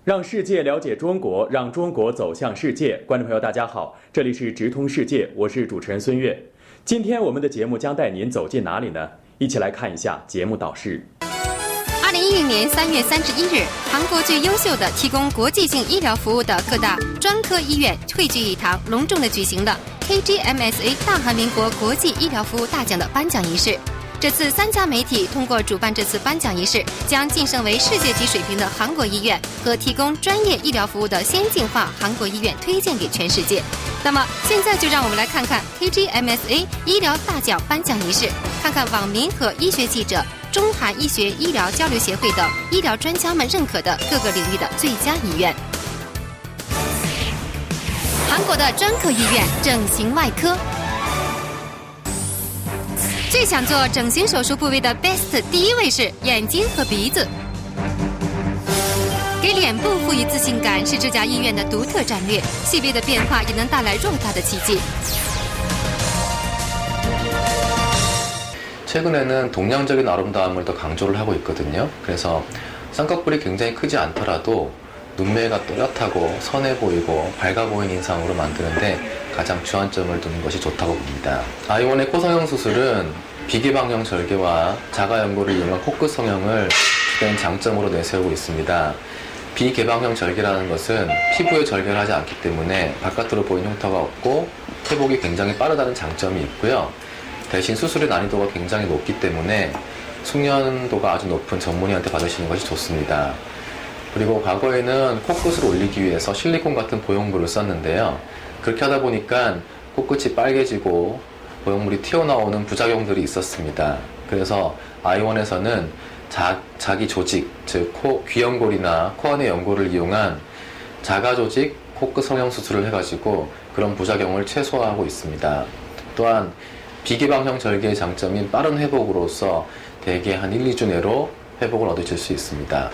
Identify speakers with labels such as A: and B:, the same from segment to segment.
A: 让世界了解中国，让中国走向世界。观众朋友，大家好，这里是直通世界，我是主持人孙悦。今天我们的节目将带您走进哪里呢？一起来看一下节目导示。
B: 2010年3月31日，韩国最优秀的提供国际性医疗服务的各大专科医院汇聚一堂，隆重地举行了 KGMSA 大韩民国国际医疗服务大奖的颁奖仪式。这次3家媒体通过主办这次颁奖仪式，将晋升为世界级水平的韩国医院和提供专业医疗服务的先进化韩国医院推荐给全世界。那么现在就让我们来看看 KGMSA 医疗大奖颁奖仪式，看看网民和医学记者、中韩医学医疗交流协会等医疗专家们认可的各个领域的最佳医院。韩国的专科医院整形外科。最想做整形手术部位的 Best 第一位是眼睛和鼻子。给脸部赋予自信感是这家医院的独特战略，细微的变化也能带来偌大的奇迹。
C: 최근에는 동양적인 아름다움을 더 강조를 하고 있거든요. 그래서 쌍꺼풀이 굉장히 크지 않더라도 눈매가 또렷하고 선해 보이고 밝아 보이는 인상으로 만드는데 가장 주안점을 두는 것이 좋다고 봅니다. 아이원의 코성형 수술은 비개방형 절개와 자가연골을 이용한 코끝 성형을 주된 장점으로 내세우고 있습니다. 비개방형 절개라는 것은 피부에 절개를 하지 않기 때문에 바깥으로 보이는 흉터가 없고 회복이 굉장히 빠르다는 장점이 있고요. 대신 수술의 난이도가 굉장히 높기 때문에 숙련도가 아주 높은 전문의한테 받으시는 것이 좋습니다. 그리고 과거에는 코끝을 올리기 위해서 실리콘 같은 보형물을 썼는데요. 그렇게 하다 보니까 코끝이 빨개지고 보형물이 튀어나오는 부작용들이 있었습니다. 그래서 아이원에서는 자기 조직, 즉 귀연골이나 코 안의 연골을 이용한 자가 조직 코끝 성형 수술을 해가지고 그런 부작용을 최소화하고 있습니다. 또한 비개방형 절개의 장점인 빠른 회복으로서 대개 한 1, 2주 내로 회복을 얻으실 수 있습니다.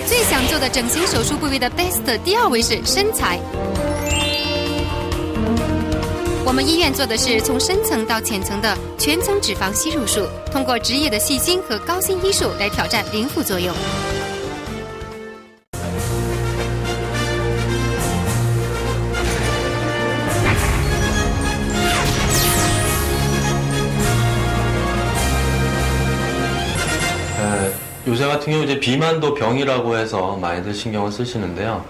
B: 最想做的整形手术部位的 Best 第2位是身材。我们医院做的是从深层到浅层的全层脂肪吸入术，通过职业的细心和高新医术来挑战零副作用。
D: 요새 같은 경우 이제 비만도 병이라고 해서 많이들 신경을 쓰시는데요.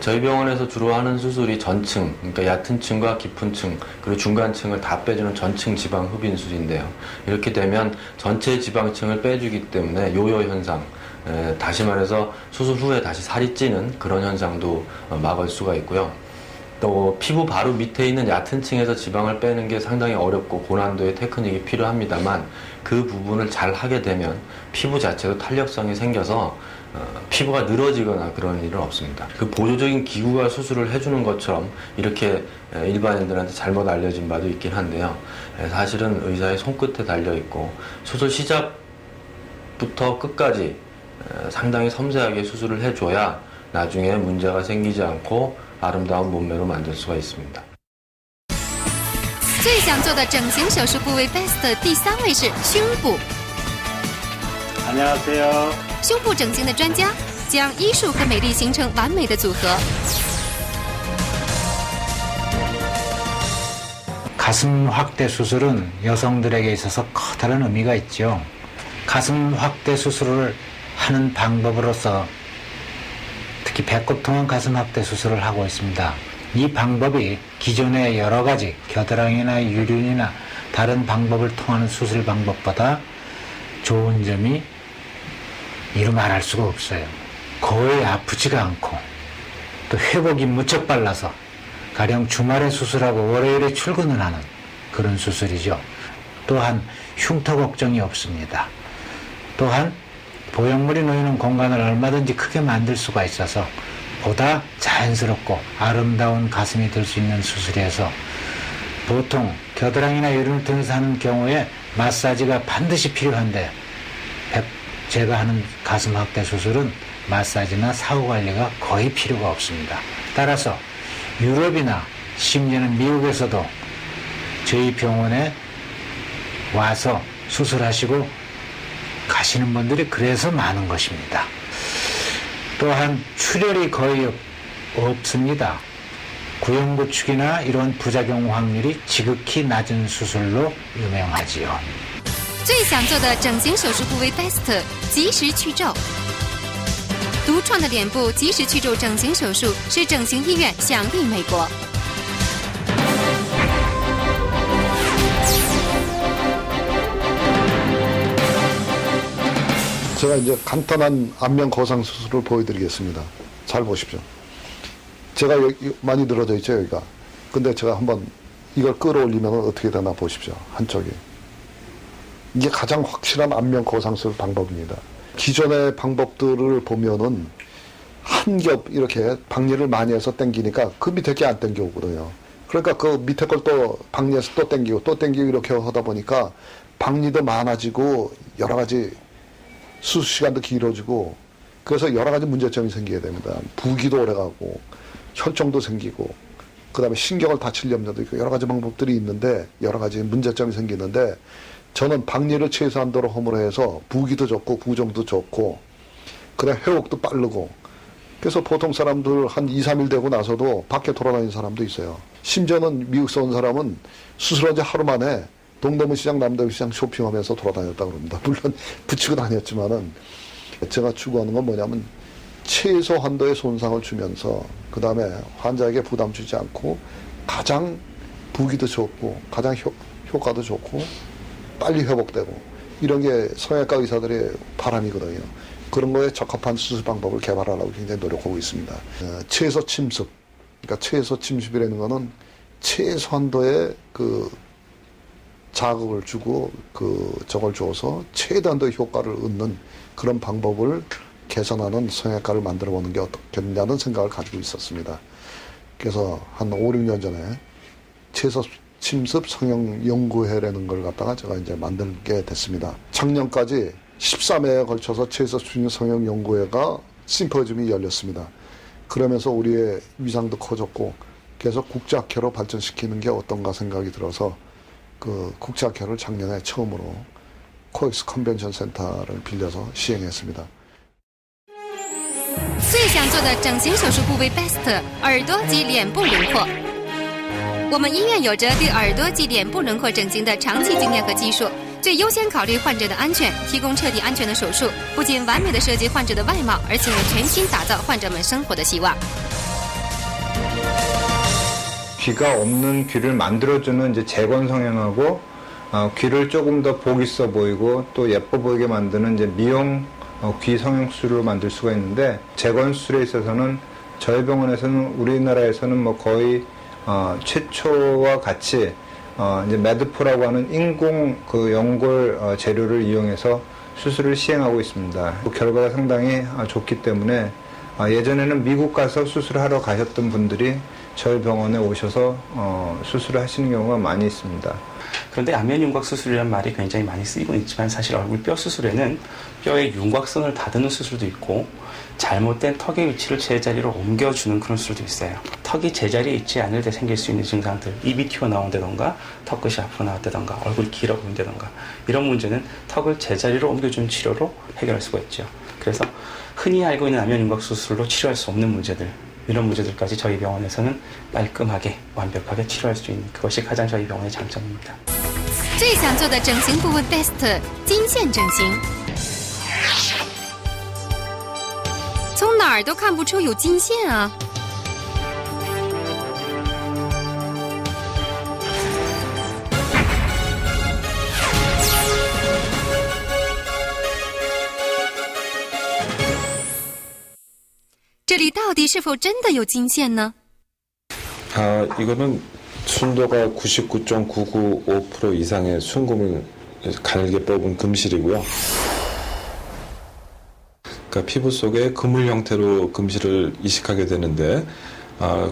D: 저희 병원에서 주로 하는 수술이 전층, 그러니까 얕은 층과 깊은 층, 그리고 중간층을 다 빼주는 전층 지방 흡인 수술인데요. 이렇게 되면 전체 지방층을 빼주기 때문에 요요 현상, 다시 말해서 수술 후에 다시 살이 찌는 그런 현상도 막을 수가 있고요. 또 피부 바로 밑에 있는 얕은 층에서 지방을 빼는 게 상당히 어렵고 고난도의 테크닉이 필요합니다만 그 부분을 잘 하게 되면 피부 자체도 탄력성이 생겨서 피부가 늘어지거나 그런 일은 없습니다. 그 보조적인 기구가 수술을 해주는 것처럼 이렇게 일반인들한테 잘못 알려진 바도 있긴 한데요. 사실은 의사의 손끝에 달려있고 수술 시작부터 끝까지 상당히 섬세하게 수술을 해줘야 나중에 문제가 생기지 않고 아름다운 몸매로 만들 수가 있습니다.
B: 最想做的整形手术部位 Best 第3位是胸部。
E: 안녕하세요.
B: 胸部整形的专家将医术和美丽形成完美的组合。
E: 가슴 확대 수술은 여성들에게 있어서 커다란 의미가 있죠. 가슴 확대 수술을 하는 방법으로서 특히 배꼽 통한 가슴 확대 수술을 하고 있습니다. 이 방법이 기존의 여러 가지 겨드랑이나 유륜이나 다른 방법을 통하는 수술 방법보다 좋은 점이 이루 말할 수가 없어요. 거의 아프지가 않고 또 회복이 무척 빨라서 가령 주말에 수술하고 월요일에 출근을 하는 그런 수술이죠. 또한 흉터 걱정이 없습니다. 또한 보형물이 놓이는 공간을 얼마든지 크게 만들 수가 있어서 보다 자연스럽고 아름다운 가슴이 될 수 있는 수술이어서 보통 겨드랑이나 유륜을 통해서 하는 경우에 마사지가 반드시 필요한데 제가 하는 가슴 확대 수술은 마사지나 사후 관리가 거의 필요가 없습니다. 따라서 유럽이나 심지어는 미국에서도 저희 병원에 와서 수술하시고 가시는 분들이 그래서 많은 것입니다. 또한 출혈이 거의 없습니다. 구형구축이나 이런 부작용 확률이 지극히 낮은 수술로 유명하지요.
B: 最想做的整形手术部位 Best 及时去皱。独创的脸部及时去皱整形手术使整形医院享誉美国。
F: 제가 이제 간단한 안면 거상 수술을 보여드리겠습니다. 잘 보십시오. 제가 여기 많이 늘어져 있죠, 여기가. 근데 제가 한번 이걸 끌어올리면 어떻게 되나 보십시오. 한쪽이. 이게 가장 확실한 안면 거상 수술 방법입니다. 기존의 방법들을 보면은 한 겹 이렇게 박리를 많이 해서 당기니까 그 밑에 게 안 당겨오거든요. 그러니까 그 밑에 걸 또 박리해서 또 당기고 이렇게 하다 보니까 박리도 많아지고 여러 가지 수술 시간도 길어지고 그래서 여러 가지 문제점이 생기게 됩니다. 부기도 오래가고 혈종도 생기고 그다음에 신경을 다칠 염려도 있고 여러 가지 방법들이 있는데 여러 가지 문제점이 생기는데 저는 박리를 최소한도로 허물어 해서 부기도 좋고 부종도 좋고 그다음에 회복도 빠르고 그래서 보통 사람들 한 2, 3일 되고 나서도 밖에 돌아다니는 사람도 있어요. 심지어는 미국에서 온 사람은 수술한 지 하루 만에 동대문 시장, 남대문 시장 쇼핑하면서 돌아다녔다고 그럽니다. 물론 붙이고 다녔지만은 제가 추구하는 건 뭐냐면 최소 한도의 손상을 주면서 그 다음에 환자에게 부담 주지 않고 가장 부기도 좋고 가장 효과도 좋고 빨리 회복되고 이런 게 성형외과 의사들의 바람이거든요. 그런 거에 적합한 수술 방법을 개발하려고 굉장히 노력하고 있습니다. 최소 침습, 그러니까 최소 침습이라는 거는 최소한도의 그 자극을 주고 저걸 줘서 최대한도의 효과를 얻는 그런 방법을 개선하는 성형외과를 만들어 보는 게 어떻겠냐는 생각을 가지고 있었습니다. 그래서 한 5, 6년 전에 최소 침습 성형연구회라는 걸 갖다가 제가 이제 만들게 됐습니다. 작년까지 13회에 걸쳐서 최소 성형연구회가 심포지움이 열렸습니다. 그러면서 우리의 위상도 커졌고 계속 국제학회로 발전시키는 게 어떤가 생각이 들어서 그 국제학회를 작년에 처음으로 코엑스 컨벤션 센터를 빌려서 시행했습니다.
B: 最想做的整形手术部位 Best 耳朵及脸部轮廓。我们医院有着对耳朵及脸部轮廓整形的长期经验和技术，最优先考虑患者的安全，提供彻底安全的手术，不仅完美的设计患者的外貌，而且全心打造患者们生活的希望。
G: 귀가 없는 귀를 만들어주는 이제 재건 성형하고 귀를 조금 더 복 있어 보이고 또 예뻐 보이게 만드는 이제 미용 귀 성형 수술로 만들 수가 있는데 재건 수술에 있어서는 저희 병원에서는 우리나라에서는 뭐 거의 최초와 같이 이제 매드포라고 하는 인공 그 연골 재료를 이용해서 수술을 시행하고 있습니다. 결과가 상당히 좋기 때문에 예전에는 미국 가서 수술하러 가셨던 분들이 저희 병원에 오셔서 수술을 하시는 경우가 많이 있습니다.
H: 그런데 안면 윤곽 수술이라는 말이 굉장히 많이 쓰이고 있지만 사실 얼굴 뼈 수술에는 뼈의 윤곽선을 다듬는 수술도 있고 잘못된 턱의 위치를 제자리로 옮겨주는 그런 수술도 있어요. 턱이 제자리에 있지 않을 때 생길 수 있는 증상들, 입이 튀어나온다던가 턱끝이 앞으로 나왔다던가 얼굴이 길어 보인다던가 이런 문제는 턱을 제자리로 옮겨주는 치료로 해결할 수가 있죠. 그래서 흔히 알고 있는 안면 윤곽 수술로 치료할 수 없는 문제들 이런 문제들까지 저희 병원에서는 깔끔하게 완벽하게 치료할 수 있는 그것이 가장 저희 병원의 장점입니다.
B: 最想做的整形部位 Best 金线整形。从哪儿都看不出有金线啊！这里到底是否真的有金线呢？
I: 이거는 순도가 99.995% 이상의 순금을 가늘게 뽑은 금실이고요. 그러니까 피부 속에 그물 형태로 금실을 이식하게 되는데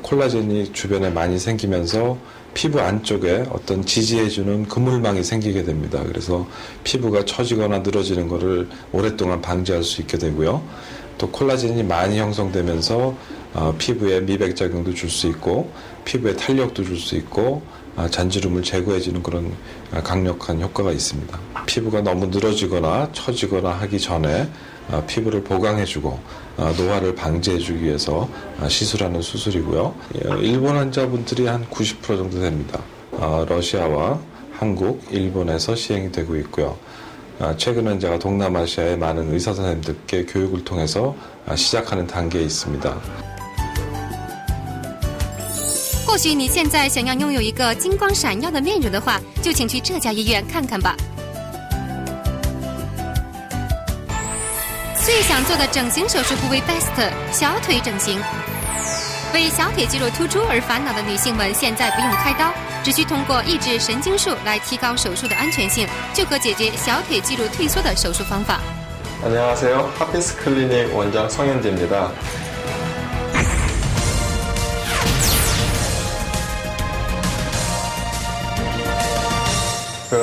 I: 콜라겐이 주변에 많이 생기면서 피부 안쪽에 어떤 지지해주는 그물망이 생기게 됩니다. 그래서 피부가 처지거나 늘어지는 것을 오랫동안 방지할 수 있게 되고요. 또 콜라겐이 많이 형성되면서 피부에 미백작용도 줄 수 있고 피부에 탄력도 줄 수 있고 잔주름을 제거해주는 그런 강력한 효과가 있습니다. 피부가 너무 늘어지거나 처지거나 하기 전에 피부를 보강해주고 노화를 방지해주기 위해서 시술하는 수술이고요. 일본 환자분들이 한 90% 정도 됩니다. 러시아와 한국, 일본에서 시행이 되고 있고요. 최근에 제가 동남아시아의 많은 의사 선생님들께 교육을 통해서 시작하는 단계에 있습니다.
B: 或许你现在想要拥有一个金光闪耀的面容的话，就请去这家医院看看吧。最想做的整形手术部位 Best 小腿整形，为小腿肌肉突出而烦恼的女性们现在不用开刀，只需通过抑制神经术来提高手术的安全性，就可解决小腿肌肉退缩的手术方法。
J: 안녕하세요. 하피스 클리닉 원장 성현재입니다.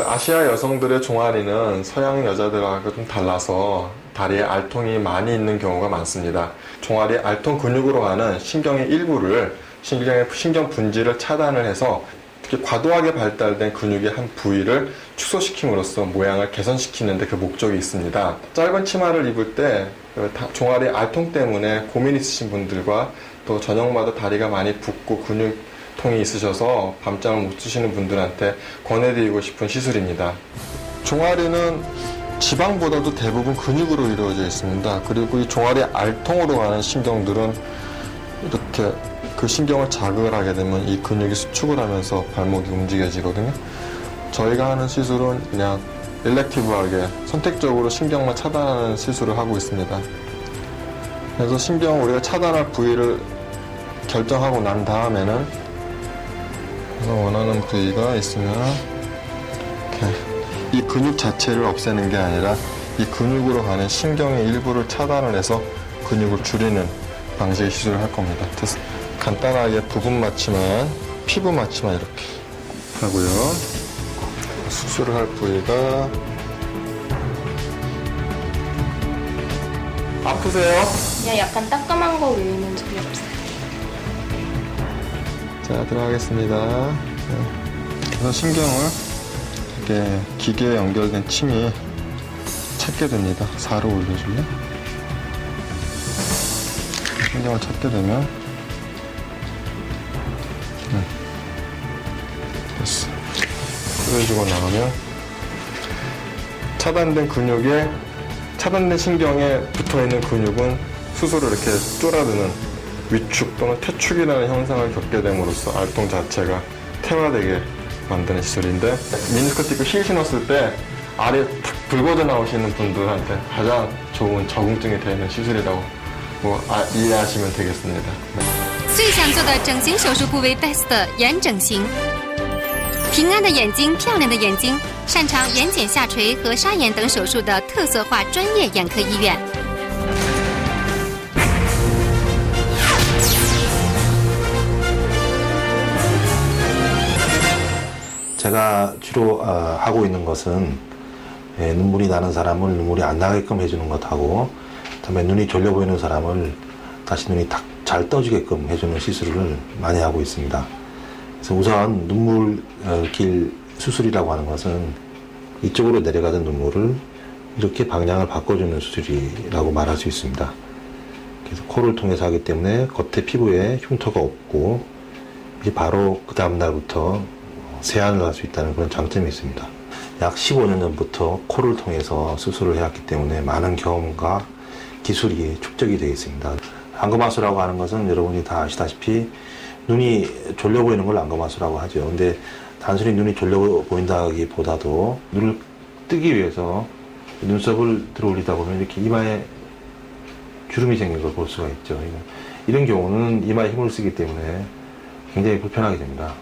J: 아시아 여성들의 종아리는 서양 여자들하고 좀 달라서 다리에 알통이 많이 있는 경우가 많습니다. 종아리 알통 근육으로 가는 신경의 일부를 신경 분지를 차단을 해서 특히 과도하게 발달된 근육의 한 부위를 축소시킴으로써 모양을 개선시키는 데 그 목적이 있습니다. 짧은 치마를 입을 때 종아리 알통 때문에 고민 있으신 분들과 또 저녁마다 다리가 많이 붓고 근육통이 있으셔서 밤잠을 못 주시는 분들한테 권해드리고 싶은 시술입니다. 종아리는 지방보다도 대부분 근육으로 이루어져 있습니다. 그리고 이 종아리 알통으로 가는 신경들은 이렇게 그 신경을 자극을 하게 되면 이 근육이 수축을 하면서 발목이 움직여지거든요. 저희가 하는 시술은 그냥 일렉티브하게 선택적으로 신경만 차단하는 시술을 하고 있습니다. 그래서 신경 우리가 차단할 부위를 결정하고 난 다음에는 원하는 부위가 있으면 이렇게 이 근육 자체를 없애는 게 아니라 이 근육으로 가는 신경의 일부를 차단을 해서 근육을 줄이는 방식의 시술을 할 겁니다. 그래서 간단하게 부분 마취만, 피부 마취만 이렇게 하고요. 수술을 할 부위가 아프세요?
K: 그냥 약간 따끔한 거 외에는 전혀 없어요.
J: 자, 들어가겠습니다. 그래서 신경을 이렇게 기계에 연결된 침이 찾게 됩니다. 4로 올려줄래? 신경을 찾게 되면 됐어. 끌어주고 나가면 차단된 신경에 붙어있는 근육은 스스로 이렇게 쫄아드는 위축 또는 퇴축이라는 현상을 겪게 됨으로써 알통 자체가 퇴화되게 만드는 시술인데, 미니스커트 힐 신었을 때 아래 탁 붉어져 나오시는 분들한테 가장 좋은 적응증이 되는 시술이라고 이해하시면 되겠습니다. 네.
B: 最想做的整形手术部位 Best 眼整形，平安的眼睛，漂亮的眼睛，擅长眼睑下垂和沙眼等手术的特色化专业眼科医院。
L: 제가 주로 하고 있는 것은 눈물이 나는 사람을 눈물이 안 나게끔 해주는 것하고, 그다음에 눈이 졸려 보이는 사람을 다시 눈이 딱 잘 떠지게끔 해주는 시술을 많이 하고 있습니다. 그래서 우선 눈물길 수술이라고 하는 것은 이쪽으로 내려가던 눈물을 이렇게 방향을 바꿔주는 수술이라고 말할 수 있습니다. 그래서 코를 통해서 하기 때문에 겉에 피부에 흉터가 없고 이제 바로 그 다음 날부터 세안을 할 수 있다는 그런 장점이 있습니다. 약 15년 전부터 코를 통해서 수술을 해왔기 때문에 많은 경험과 기술이 축적이 되어 있습니다. 안검하수라고 하는 것은 여러분이 다 아시다시피 눈이 졸려 보이는 걸 안검하수라고 하죠. 근데 단순히 눈이 졸려 보인다기보다도 눈을 뜨기 위해서 눈썹을 들어 올리다 보면 이렇게 이마에 주름이 생긴 걸 볼 수가 있죠. 이런 경우는 이마에 힘을 쓰기 때문에 굉장히 불편하게 됩니다.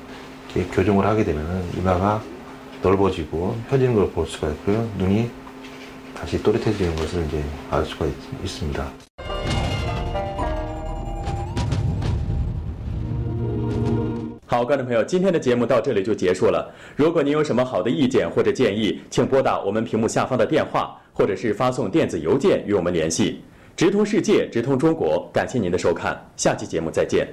L: 이렇게 교정을 하게 되면 이마가 넓어지고 펴지는 걸 볼 수가 있고요. 눈이 다시 또렷해지는 것을 이제 알 수가 있습니다.
A: 好，观众朋友，今天的节目到这里就结束了。如果您有什么好的意见或者建议，请拨打我们屏幕下方的电话，或者是发送电子邮件与我们联系。直通世界，直通中国，感谢您的收看，下期节目再见。